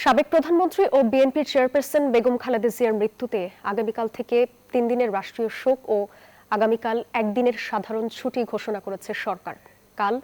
সাবেক প্রধানমন্ত্রী ও বিএনপির চেয়ারপারসন বেগম খালেদা জিয়ার মৃত্যুতে আগামীকাল থেকে ৩ দিনের রাষ্ট্রীয় শোক ও আগামীকাল একদিনের সাধারণ ছুটি ঘোষণা করেছে সরকার। কাল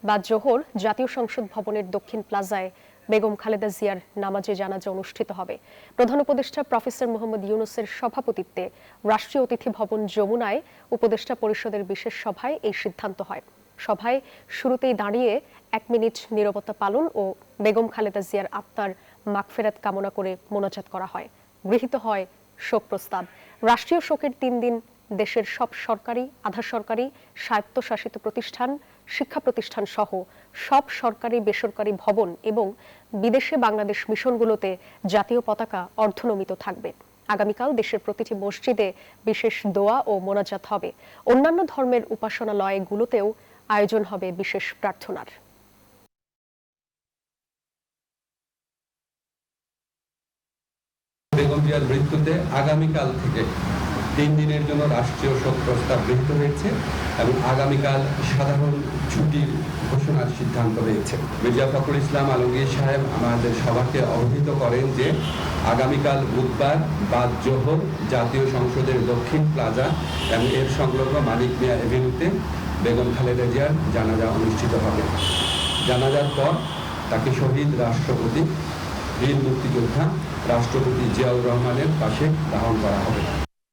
বাদ জোহর জাতীয় সংসদ ভবনের দক্ষিণ প্লাজায় বেগম খালেদা জিয়ার নামাজে জানাজা অনুষ্ঠিত হবে। প্রধান উপদেষ্টা প্রফেসর মোহাম্মদ ইউনূসের সভাপতিত্বে রাষ্ট্রীয় অতিথি ভবন যমুনায় উপদেষ্টা পরিষদের বিশেষ সভায় এই সিদ্ধান্ত হয়। সভায় শুরুতেই দাঁড়িয়ে ১ মিনিট নীরবতা পালন ও বেগম খালেদা জিয়ার আত্মার মাগফিরাত কামনা করে মোনাজাত করা হয়। গৃহীত হয় শোক প্রস্তাব। রাষ্ট্রীয় শোকের ৩ দিন দেশের সব সরকারি, আধা সরকারি, স্বায়ত্তশাসিত প্রতিষ্ঠান, শিক্ষা প্রতিষ্ঠান সহ সব সরকারি বেসরকারি ভবন এবং বিদেশে বাংলাদেশ মিশনগুলোতে জাতীয় পতাকা অর্ধনমিত থাকবে। আগামীকাল দেশের প্রতিটি মসজিদে বিশেষ দোয়া ও মোনাজাত হবে। অন্যান্য ধর্মের উপাসনালয়গুলোতেও আয়োজন হবে বিশেষ প্রার্থনার। বেগম জিয়ার মৃত্যুতে আগামীকাল থেকে ৩ দিনের জন্য রাষ্ট্রীয় শোক প্রস্তাব গৃহীত হয়েছে এবং আগামীকাল সাধারণ ছুটির ঘোষণার সিদ্ধান্ত হয়েছে। মির্জা ফখরুল ইসলাম আলমগীর সাহেব আমাদের সভাকে অবহিত করেন যে আগামীকাল বুধবার বাদ জোহর জাতীয় সংসদের দক্ষিণ প্লাজা এবং এর সংলগ্ন মানিক মিয়া এভিনিউতে বেগম খালেদা জিয়ার জানাজা অনুষ্ঠিত হবে। জানাজার পর তাকে শহীদ রাষ্ট্রপতি, বীর মুক্তিযোদ্ধা রাষ্ট্রপতি জিয়াউর রহমানের পাশে দাফন করা হবে।